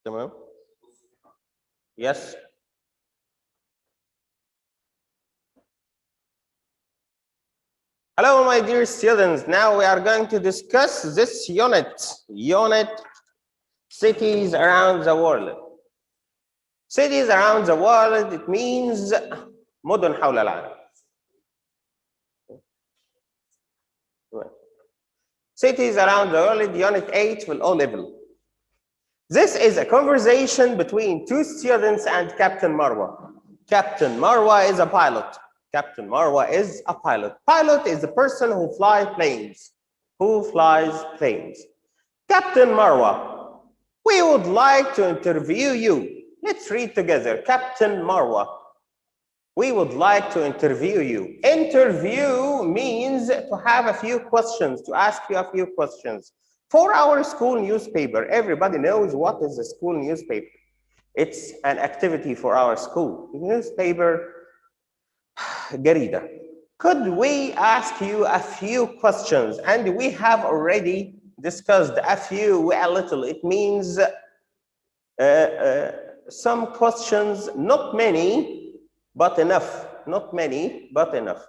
تمام. Yes. Hello, my dear students. Now we are going to discuss this unit, cities around the world. Cities around the world, it means مدن حول العالم. Cities around the world, Unit 8 will O-level. This is a conversation between two students and Captain Marwa. Captain Marwa is a pilot. Captain Marwa is a pilot. Pilot is the person who flies planes. Captain Marwa, we would like to interview you. Let's read together. Captain Marwa, we would like to interview you. Interview means to have a few questions, to ask you a few questions. For our school newspaper, everybody knows what is a school newspaper. It's an activity for our school. Newspaper, جريدة. Could we ask you a few questions? And we have already discussed a few, a little. It means some questions, not many, but enough. Not many, but enough.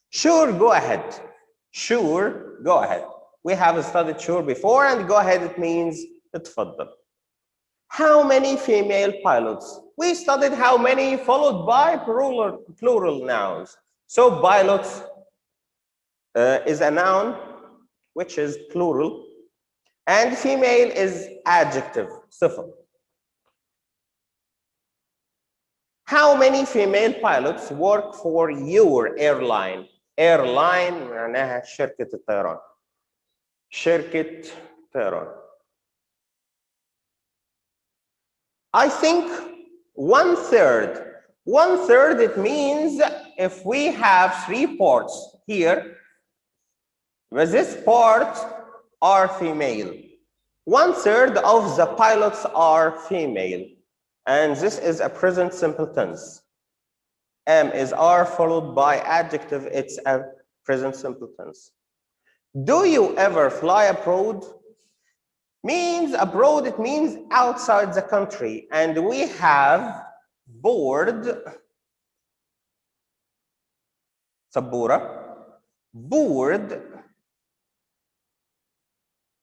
Sure, go ahead. Sure, go ahead. We have studied sure before, and go ahead, it means اتفضل. How many female pilots? We studied how many followed by plural nouns. So pilots is a noun, which is plural, and female is adjective, صفة. How many female pilots work for your airline? Airline معناها شركة الطيران. شركة طيران. I think 1/3. 1/3, it means if we have 3 parts here, but this part are female. 1/3 of the pilots are female. And this is a present simple tense. Am is are followed by adjective, it's a present simple tense. Do you ever fly abroad? Means abroad, it means outside the country. And we have board, سبورة, board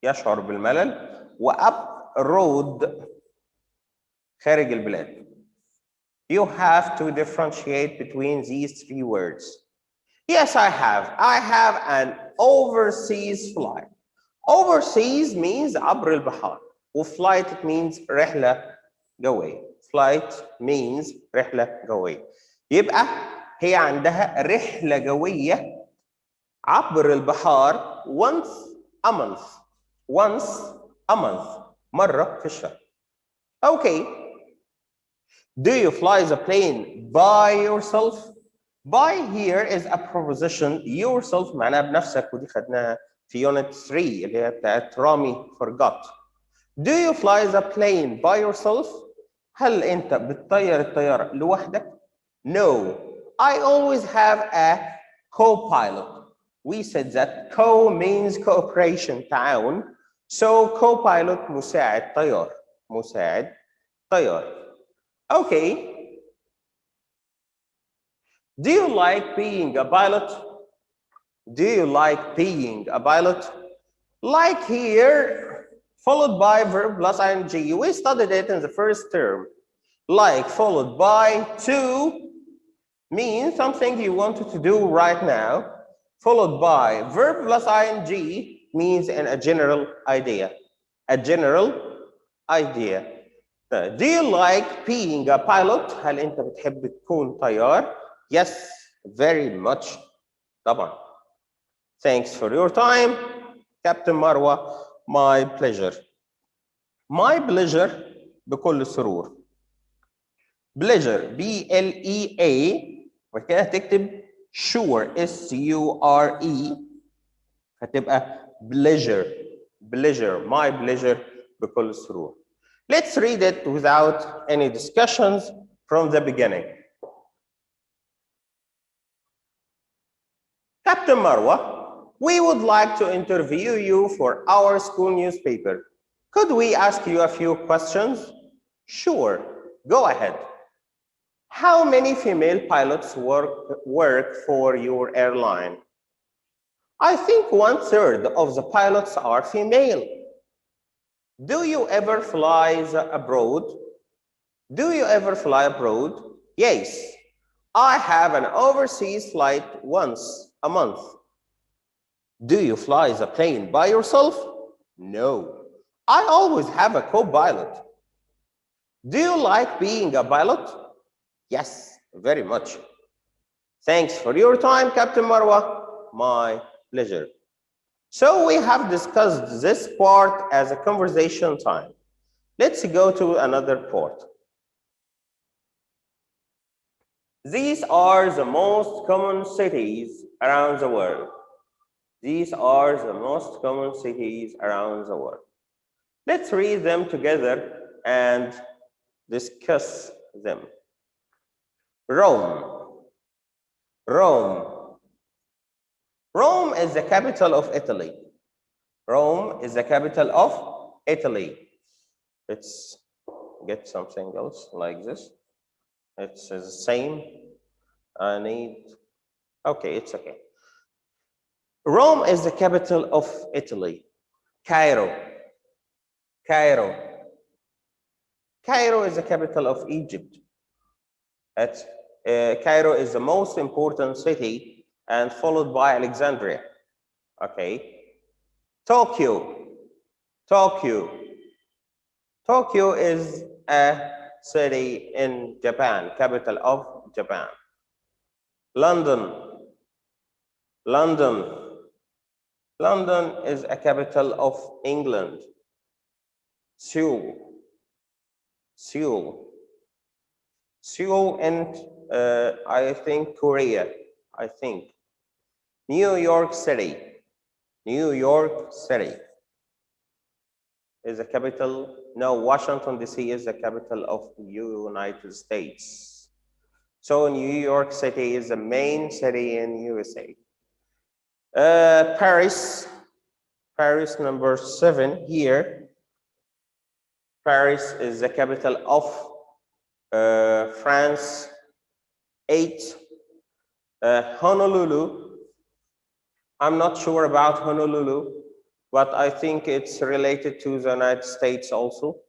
يشعر بالملل, وأب road خارج البلاد. You have to differentiate between these 3 words. Yes, I have. I have an overseas flight. Overseas means عبر البحر. وflight it means رحلة جوية. Flight means رحلة جوية. يبقى هي عندها رحلة جوية عبر البحر once a month. Once a month. مرة في الشهر. Okay. Do you fly the plane by yourself? By here is a preposition. Yourself معناها بنفسك, ودي خدناها في unit 3 اللي هي بتاعت رامي forgot. Do you fly the plane by yourself? هل أنت بتطير الطيارة لوحدك؟ No. I always have a co-pilot. We said that co means cooperation, تعاون. So co-pilot مساعد طيار. مساعد طيار. Okay. Do you like being a pilot? Do you like being a pilot? Like here, followed by verb plus ing. We studied it in the first term. Like followed by to means something you wanted to do right now. Followed by verb plus ing means in a general idea. A general idea. Do you like being a pilot? هل أنت بتحب تكون طيار? Yes, very much. طبعا. Thanks for your time, Captain Marwa. My pleasure. My pleasure بكل سرور. Pleasure, B-L-E-A. وكده تكتب sure, S-U-R-E. هتبقى pleasure. Pleasure, my pleasure بكل سرور. Let's read it without any discussions from the beginning. Captain Marwa, we would like to interview you for our school newspaper. Could we ask you a few questions? Sure, go ahead. How many female pilots work for your airline? I think 1/3 of the pilots are female. Do you ever fly abroad? Do you ever fly abroad? Yes, I have an overseas flight once a month. Do you fly the plane by yourself? No, I always have a co-pilot. Do you like being a pilot? Yes, very much. Thanks for your time, Captain Marwa. My pleasure. So we have discussed this part as a conversation time. Let's go to another part. These are the most common cities around the world. These are the most common cities around the world. Let's read them together and discuss them. Rome. Rome. Rome is the capital of Italy. Rome is the capital of Italy. Let's get something else like this. It's the same. I need, okay, it's okay. Rome is the capital of Italy. Cairo. Cairo. Cairo is the capital of Egypt. Cairo is the most important city and followed by Alexandria. Okay. Tokyo. Tokyo. Tokyo is a city in Japan, capital of Japan. London. London. London is a capital of England. Seoul. Seoul. Seoul and I think Korea, I think. New York City. New York City is the capital. No, Washington, D.C. is the capital of the United States. So New York City is the main city in USA. Paris. Paris, number 7 here. Paris is the capital of France. 8. Honolulu. I'm not sure about Honolulu, but I think it's related to the United States also.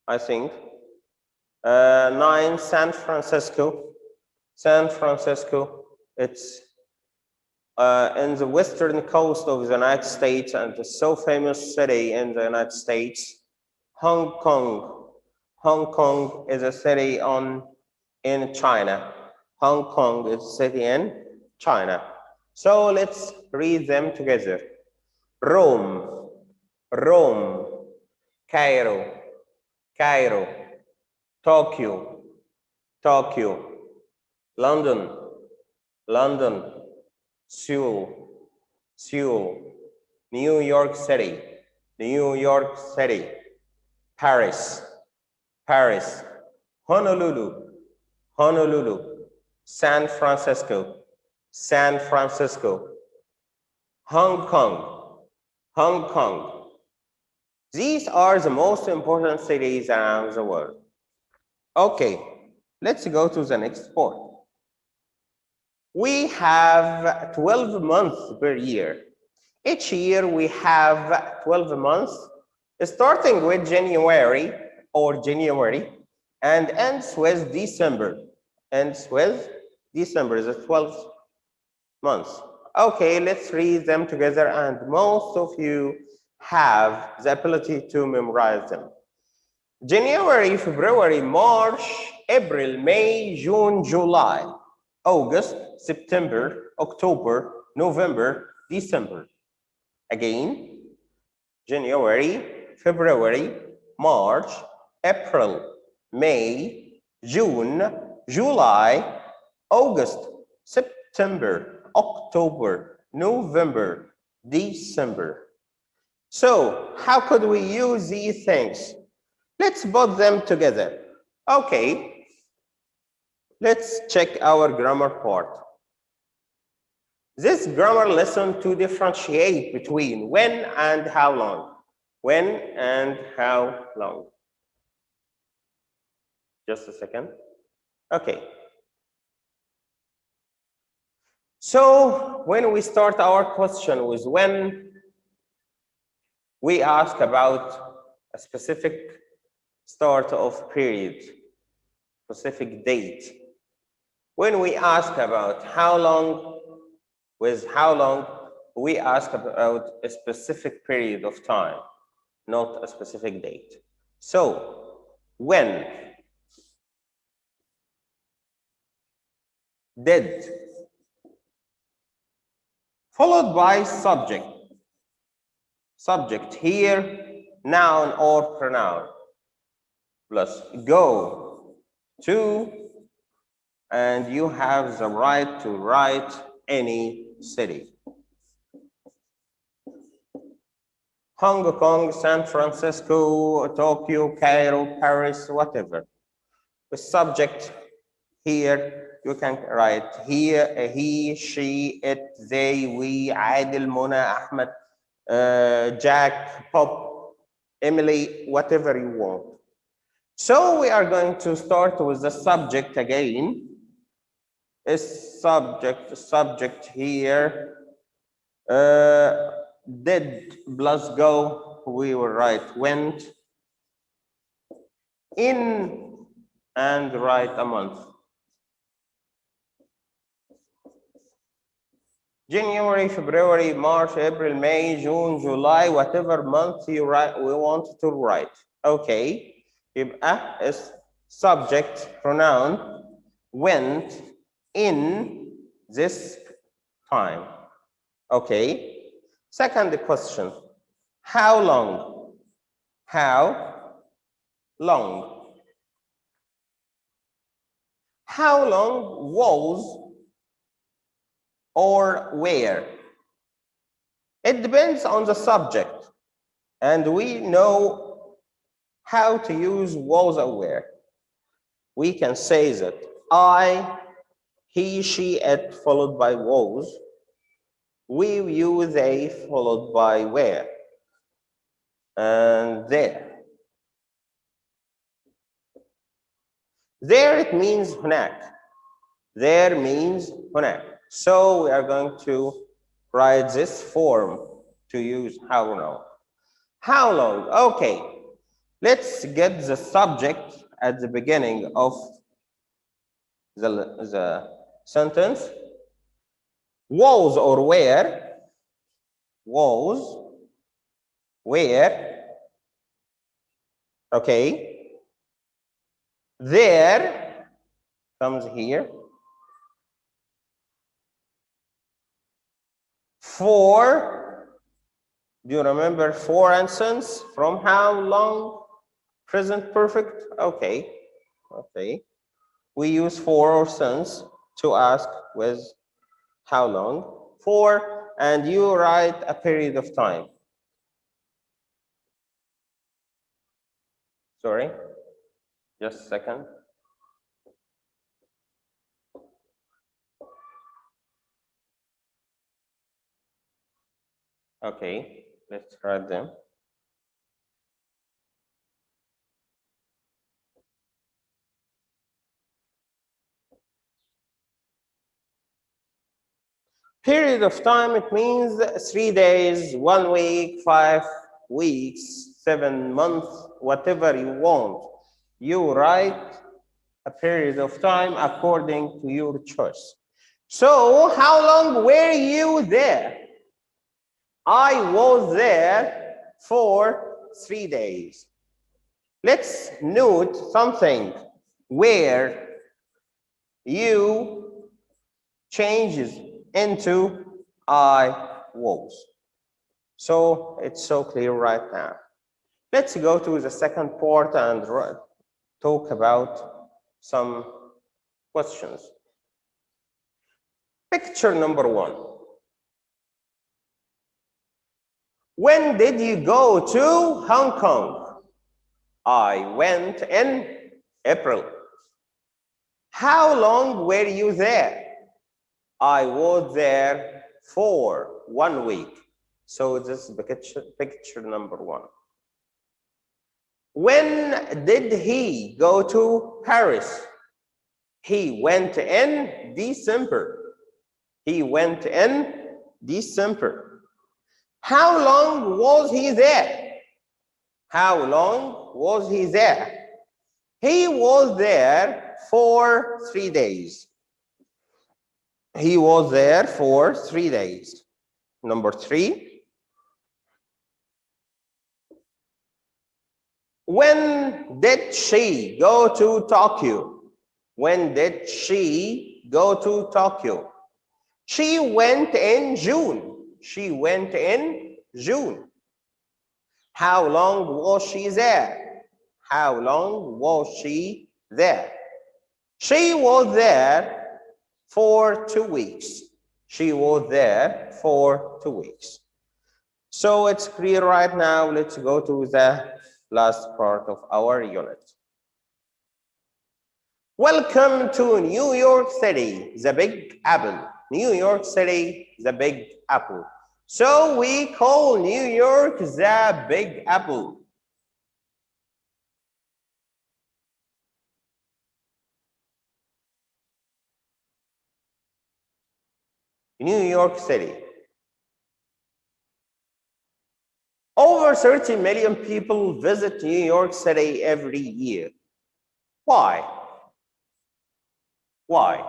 I think. 9. San Francisco. San Francisco. It's in the western coast of the United States and the so famous city in the United States. Hong Kong. Hong Kong is a city in China. Hong Kong is a city in China. So let's read them together. Rome. Rome. Cairo. Cairo. Tokyo. Tokyo. London. London. Seoul. Seoul. New York City. New York City. Paris. Paris. Honolulu. Honolulu. San Francisco. San Francisco. Hong Kong. Hong Kong. These are the most important cities around the world. Okay, let's go to the next part. We have 12 months per year. Each year we have 12 months, starting with January and ends with December. Ends with December, the 12th month. Okay, let's read them together, and most of you have the ability to memorize them. January, February, March, April, May, June, July, August, September, October, November, December. Again, January, February, March, April, May, June, July, August, September, October, November, December. So how could we use these things? Let's put them together. Okay, let's check our grammar part. This grammar lesson to differentiate between when and how long. When and how long. Just a second. Okay. So when we start our question with when, we ask about a specific start of period, specific date. When we ask about how long, with how long, we ask about a specific period of time, not a specific date. So when, did, followed by subject. Subject here, noun or pronoun, plus go to, and you have the right to write any city. Hong Kong, San Francisco, Tokyo, Cairo, Paris, whatever. The subject here, you can write here, he, she, it, they, we, Adil, Mona, Ahmed, Jack, Pop, Emily, whatever you want. So we are going to start with the subject again. Is subject here. Did plus go, we will write went. In and write a month. January, February, March, April, May, June, July, whatever month you write, we want to write. Okay. يبقى is subject pronoun went in this time. Okay. Second question. How long? How long? How long was or where? It depends on the subject, and we know how to use was or where. We can say that I, he, she, it followed by was. We, you, they followed by where. And there. There it means هناك. There means هناك. So we are going to write this form to use how long. How long? Okay. Let's get the subject at the beginning of the sentence. Was or where? Was, where? Okay. There comes here. For, do you remember for and since? From how long? Present perfect? Okay. Okay. We use for or since to ask with how long. For, and you write a period of time. Sorry, just a second. Okay, let's write them. Period of time, it means 3 days, 1 week, 5 weeks, 7 months, whatever you want. You write a period of time according to your choice. So, how long were you there? I was there for 3 days. Let's note something where you changes into I was. So it's so clear right now. Let's go to the second part and talk about some questions. Picture number 1. When did you go to Hong Kong? I went in April. How long were you there? I was there for 1 week. So this is picture number 1. When did he go to Paris? He went in December. He went in December. How long was he there? How long was he there? He was there for 3 days. He was there for 3 days. Number 3. When did she go to Tokyo? When did she go to Tokyo? She went in June. She went in June. How long was she there? How long was she there? She was there for 2 weeks. She was there for 2 weeks. So it's clear right now. Let's go to the last part of our unit. Welcome to New York City, the Big Apple. New York City, the Big Apple. So we call New York the Big Apple. New York City. Over 30 million people visit New York City every year. Why? Why?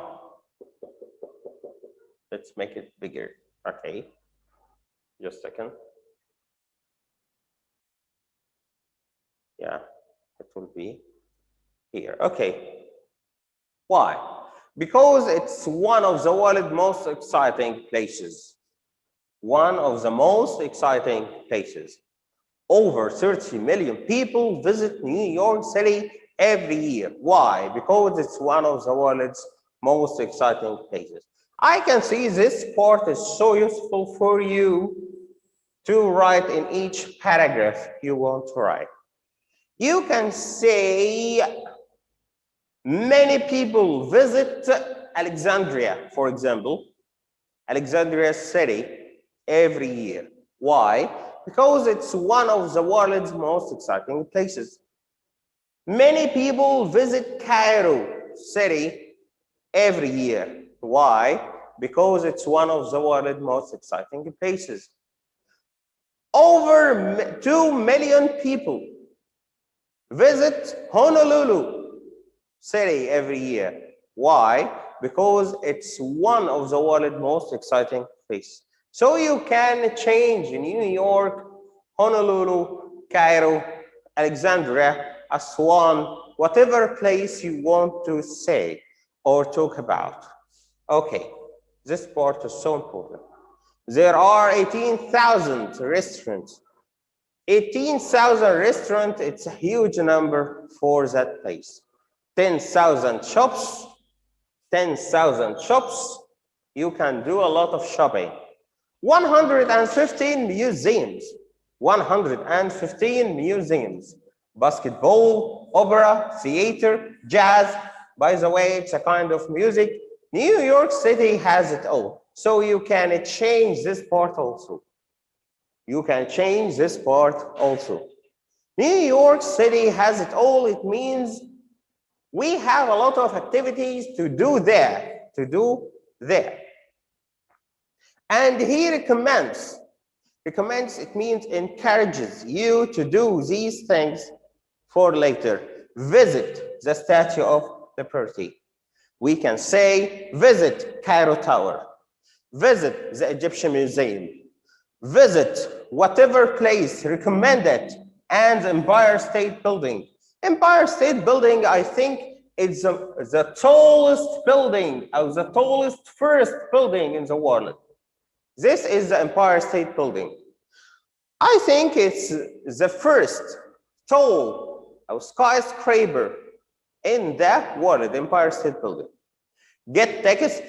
Let's make it bigger. Okay. Just a second. Yeah, it will be here. Okay. Why? Because it's one of the world's most exciting places. One of the most exciting places. Over 30 million people visit New York City every year. Why? Because it's one of the world's most exciting places. I can see this part is so useful for you to write in each paragraph you want to write. You can say many people visit Alexandria, for example, Alexandria City every year. Why? Because it's one of the world's most exciting places. Many people visit Cairo City every year. Why? Because it's one of the world's most exciting places. Over 2 million people visit Honolulu City every year. Why? Because it's one of the world's most exciting places. So you can change New York, Honolulu, Cairo, Alexandria, Aswan, whatever place you want to say or talk about. Okay, this part is so important. There are 18,000 restaurants. 18,000 restaurants, it's a huge number for that place. 10,000 shops, 10,000 shops, you can do a lot of shopping. 115 museums, 115 museums, basketball, opera, theater, jazz. By the way, it's a kind of music. New York City has it all. So you can change this part also. You can change this part also. New York City has it all. It means we have a lot of activities to do there, And he recommends, it means encourages you to do these things for later. Visit the Statue of Liberty. We can say, visit Cairo Tower, visit the Egyptian Museum, visit whatever place recommended, and Empire State Building. Empire State Building, I think, is the tallest building, or the tallest first building in the world. This is the Empire State Building. I think it's the first tall skyscraper in the world, Empire State Building. Get tickets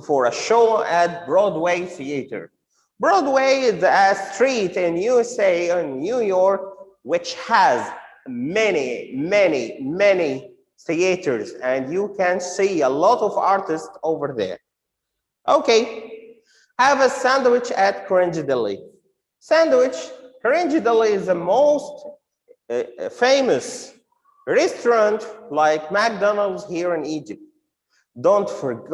for a show at Broadway Theater. Broadway is a street in USA, in New York, which has many, many, many theaters, and you can see a lot of artists over there. Okay, have a sandwich at Korean Deli. Korean Deli is the most famous restaurant like McDonald's here in Egypt. Don't forget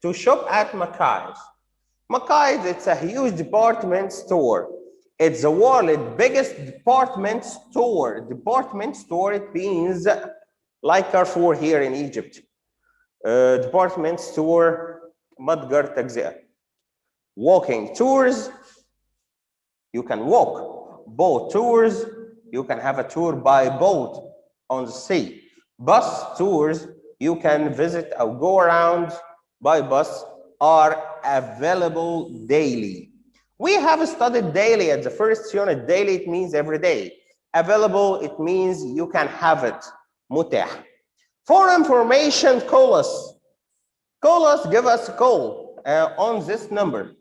to shop at Mackay's. Mackay's, it's a huge department store. It's the world's biggest department store. Department store, it means like Carrefour here in Egypt. Department store, متجر تجزئة. Walking tours, you can walk. Boat tours, you can have a tour by boat on the sea. Bus tours, you can visit or go around by bus, are available daily. We have studied daily at the first unit. Daily, it means every day. Available, it means you can have it. متاح. For information, call us. Call us, give us a call on this number.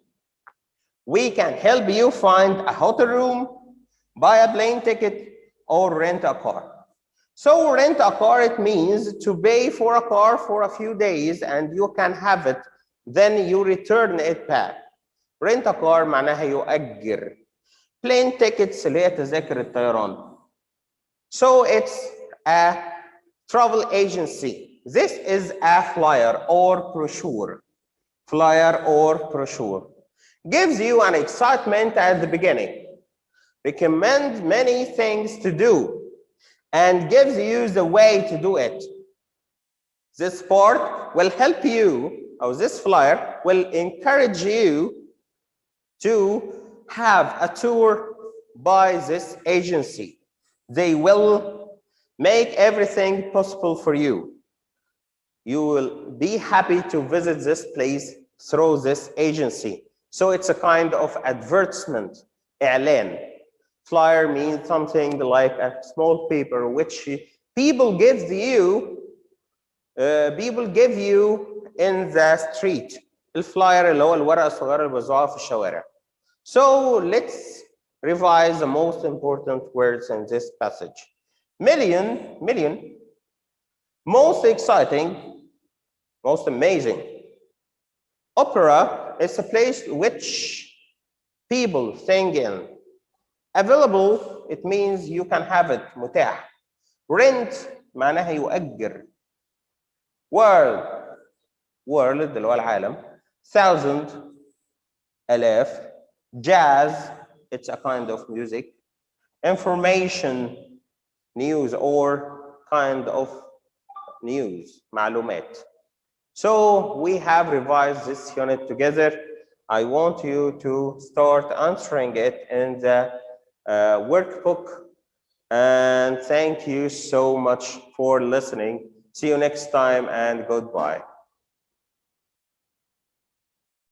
We can help you find a hotel room, buy a plane ticket, or rent a car. So rent a car, it means to pay for a car for a few days and you can have it, then you return it back. Rent a car معناها يؤجر. Plane tickets اللي هي تذاكر الطيران. So it's a travel agency. This is a flyer or brochure. Flyer or brochure. Gives you an excitement at the beginning. Recommend many things to do and gives you the way to do it. This part will help you, or this flyer will encourage you to have a tour by this agency. They will make everything possible for you. You will be happy to visit this place through this agency. So it's a kind of advertisement, إعلان. Flyer means something like a small paper which people give you in the street. الفلاير اللي هو الورقة الصغيرة اللي بيوزعوها في الشوارع. So let's revise the most important words in this passage. Million, most exciting, most amazing. Opera is a place which people sing in. Available, it means you can have it, متاح. Rent معناها يؤجر. World اللي هو العالم. Thousand, آلاف. Jazz, it's a kind of music. Information, news or kind of news, معلومات. So we have revised this unit together. I want you to start answering it in the workbook. And thank you so much for listening. See you next time and goodbye.